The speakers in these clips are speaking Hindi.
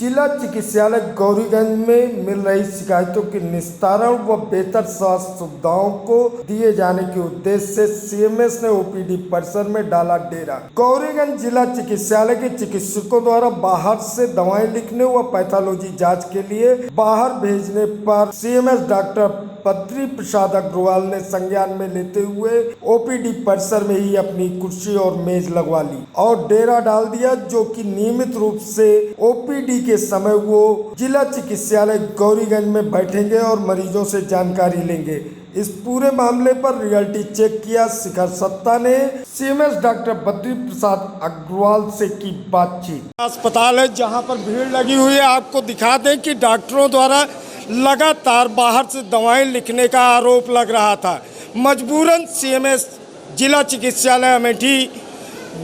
जिला चिकित्सालय गौरीगंज में मिल रही शिकायतों के निस्तारण व बेहतर स्वास्थ्य सुविधाओं को दिए जाने के उद्देश्य से सीएमएस ने ओपीडी परिसर में डाला डेरा। गौरीगंज जिला चिकित्सालय के चिकित्सकों द्वारा बाहर से दवाएं लिखने व पैथोलॉजी जांच के लिए बाहर भेजने पर सीएमएस डॉक्टर बद्री प्रसाद अग्रवाल ने संज्ञान में लेते हुए ओपीडी परिसर में ही अपनी कुर्सी और मेज लगवा ली और डेरा डाल दिया, जो कि नियमित रूप से ओपीडी के समय वो जिला चिकित्सालय गौरीगंज में बैठेंगे और मरीजों से जानकारी लेंगे। इस पूरे मामले पर रियलिटी चेक किया शिखर सत्ता ने सीएमएस डॉक्टर बद्री प्रसाद अग्रवाल से की बातचीत। अस्पताल है जहां पर भीड़ लगी हुई है। आपको दिखा दें कि डॉक्टरों द्वारा लगातार बाहर से दवाएं लिखने का आरोप लग रहा था। मजबूरन सीएमएस जिला चिकित्सालय अमेठी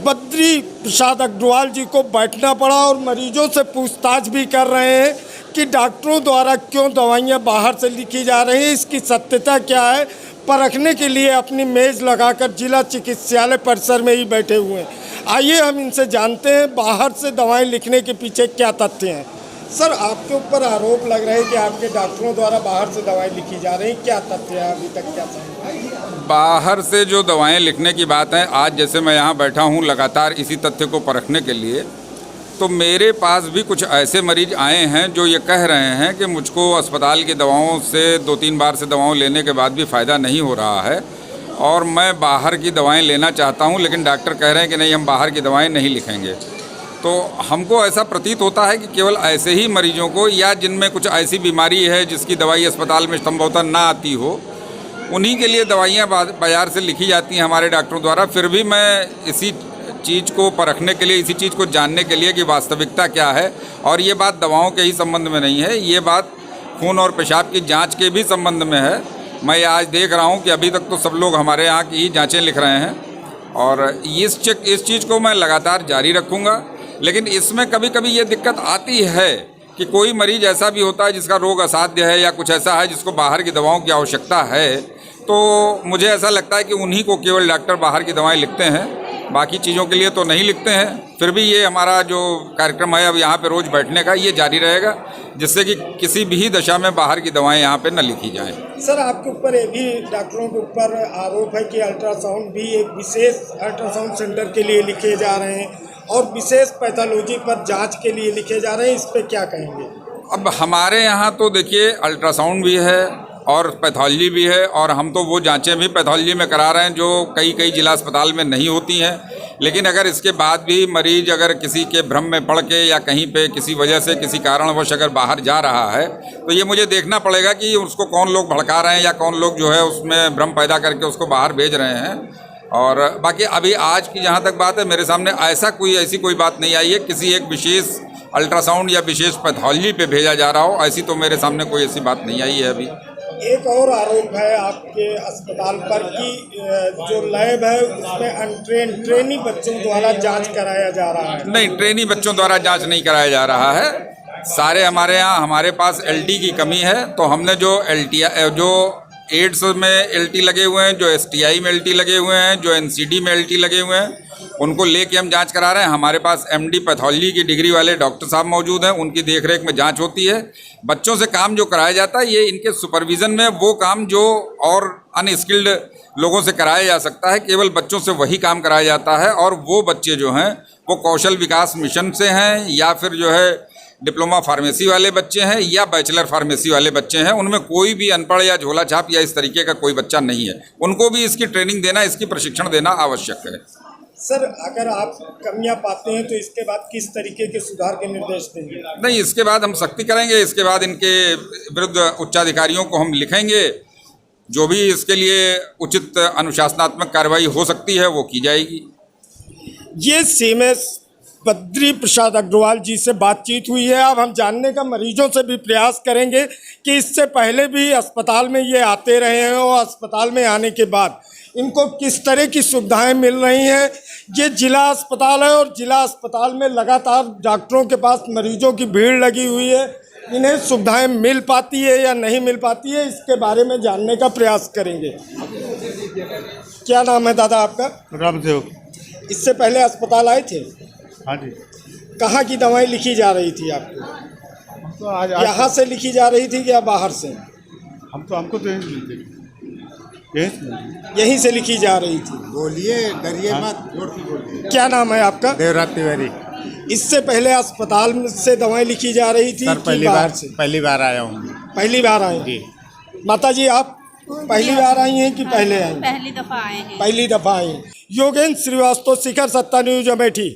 बद्री प्रसाद अग्रवाल जी को बैठना पड़ा और मरीजों से पूछताछ भी कर रहे हैं कि डॉक्टरों द्वारा क्यों दवाइयां बाहर से लिखी जा रही हैं, इसकी सत्यता क्या है, परखने के लिए अपनी मेज़ लगाकर जिला चिकित्सालय परिसर में ही बैठे हुए हैं। आइए हम इनसे जानते हैं बाहर से दवाएं लिखने के पीछे क्या तथ्य हैं। सर, आपके ऊपर आरोप लग रहा है कि आपके डॉक्टरों द्वारा बाहर से दवाएं लिखी जा रही हैं, क्या तथ्य है अभी तक, क्या समझ? बाहर से जो दवाएं लिखने की बात है, आज जैसे मैं यहाँ बैठा हूँ लगातार इसी तथ्य को परखने के लिए, तो मेरे पास भी कुछ ऐसे मरीज आए हैं जो ये कह रहे हैं कि मुझको अस्पताल की दवाओं से 2-3 बार से दवाओं लेने के बाद भी फ़ायदा नहीं हो रहा है और मैं बाहर की दवाएं लेना चाहता हूं, लेकिन डॉक्टर कह रहे हैं कि नहीं, हम बाहर की दवाएं नहीं लिखेंगे। तो हमको ऐसा प्रतीत होता है कि केवल ऐसे ही मरीजों को या जिनमें कुछ ऐसी बीमारी है जिसकी दवाई अस्पताल में संभवतः ना आती हो, उन्हीं के लिए दवाइयाँ बाज़ार से लिखी जाती हैं हमारे डॉक्टरों द्वारा। फिर भी मैं इसी चीज़ को परखने के लिए, इसी चीज़ को जानने के लिए कि वास्तविकता क्या है, और ये बात दवाओं के ही संबंध में नहीं है, ये बात खून और पेशाब की जांच के भी संबंध में है। मैं आज देख रहा हूँ कि अभी तक तो सब लोग हमारे यहाँ की ही जांचें लिख रहे हैं और इस चीज़ को मैं लगातार जारी रखूँगा। लेकिन इसमें कभी कभी ये दिक्कत आती है कि कोई मरीज ऐसा भी होता है जिसका रोग असाध्य है या कुछ ऐसा है जिसको बाहर की दवाओं की आवश्यकता है, तो मुझे ऐसा लगता है कि उन्हीं को केवल डॉक्टर बाहर की दवाएं लिखते हैं, बाकी चीज़ों के लिए तो नहीं लिखते हैं। फिर भी ये हमारा जो कार्यक्रम है अब यहाँ पे रोज़ बैठने का, ये जारी रहेगा, जिससे कि किसी भी दशा में बाहर की दवाएं यहाँ पे न लिखी जाएं। सर, आपके ऊपर ये भी डॉक्टरों के ऊपर आरोप है कि अल्ट्रासाउंड भी एक विशेष अल्ट्रासाउंड सेंटर के लिए लिखे जा रहे हैं और विशेष पैथोलॉजी पर जाँच के लिए लिखे जा रहे हैं, इस पर क्या कहेंगे? अब हमारे यहाँ तो देखिए अल्ट्रासाउंड भी है और पैथोलॉजी भी है, और हम तो वो जांचें भी पैथोलॉजी में करा रहे हैं जो कई जिला अस्पताल में नहीं होती हैं। लेकिन अगर इसके बाद भी मरीज अगर किसी के भ्रम में पड़ के या कहीं पे किसी वजह से किसी कारणवश अगर बाहर जा रहा है, तो ये मुझे देखना पड़ेगा कि उसको कौन लोग भड़का रहे हैं या कौन लोग जो है उसमें भ्रम पैदा करके उसको बाहर भेज रहे हैं। और बाकी अभी आज की जहाँ तक बात है, मेरे सामने ऐसी कोई बात नहीं आई है किसी एक विशेष अल्ट्रासाउंड या विशेष पैथोलॉजी पे भेजा जा रहा हो, ऐसी तो मेरे सामने कोई ऐसी बात नहीं आई है अभी। एक और आरोप है आपके अस्पताल पर कि जो लैब है उसमें ट्रेनी बच्चों द्वारा जांच कराया जा रहा है। नहीं, ट्रेनी बच्चों द्वारा जांच नहीं कराया जा रहा है। सारे हमारे पास एलटी की कमी है, तो हमने जो एड्स में एलटी लगे हुए हैं, जो एसटीआई में एलटी लगे हुए हैं, जो एनसीडी में एलटी लगे हुए हैं, उनको लेके हम जांच करा रहे हैं। हमारे पास एमडी पैथोलॉजी की डिग्री वाले डॉक्टर साहब मौजूद हैं, उनकी देखरेख में जांच होती है। बच्चों से काम जो कराया जाता है ये इनके सुपरविज़न में वो काम जो और अनस्किल्ड लोगों से कराया जा सकता है, केवल बच्चों से वही काम कराया जाता है। और वो बच्चे जो हैं वो कौशल विकास मिशन से हैं या फिर जो है डिप्लोमा फार्मेसी वाले बच्चे हैं या बैचलर फार्मेसी वाले बच्चे हैं। उनमें कोई भी अनपढ़ या झोला छाप या इस तरीके का कोई बच्चा नहीं है। उनको भी इसकी ट्रेनिंग देना, इसकी प्रशिक्षण देना आवश्यक है। सर, अगर आप कमियां पाते हैं तो इसके बाद किस तरीके के सुधार के निर्देश देंगे? नहीं, इसके बाद हम सख्ती करेंगे। इसके बाद इनके विरुद्ध उच्चाधिकारियों को हम लिखेंगे, जो भी इसके लिए उचित अनुशासनात्मक कार्रवाई हो सकती है वो की जाएगी। ये सीएमएस बद्री प्रसाद अग्रवाल जी से बातचीत हुई है। अब हम जानने का मरीजों से भी प्रयास करेंगे कि इससे पहले भी अस्पताल में ये आते रहे हैं और अस्पताल में आने के बाद इनको किस तरह की सुविधाएं मिल रही हैं। ये जिला अस्पताल है और जिला अस्पताल में लगातार डॉक्टरों के पास मरीजों की भीड़ लगी हुई है। इन्हें सुविधाएं मिल पाती है या नहीं मिल पाती है, इसके बारे में जानने का प्रयास करेंगे। क्या नाम है दादा आपका? रामदेव। इससे पहले अस्पताल आए थे? हाँ जी। कहाँ की दवाएं लिखी जा रही थी आपको? तो आज यहाँ से लिखी जा रही थी या बाहर से? हमको तो यहीं से लिखी जा रही थी। बोलिए, डरिए मत, जोर से बोलिए। क्या नाम है आपका? देवराज तिवारी। इससे पहले अस्पताल से दवाएं लिखी जा रही थी सर कि बाहर से? पहली बार आया हूँ। पहली बार आए जी। माता जी, आप पहली बार आई हैं कि पहले आई? पहली दफा आए हैं। पहली दफा आई। योगेंद्र श्रीवास्तव, शिखर सत्ता न्यूज, अमेठी।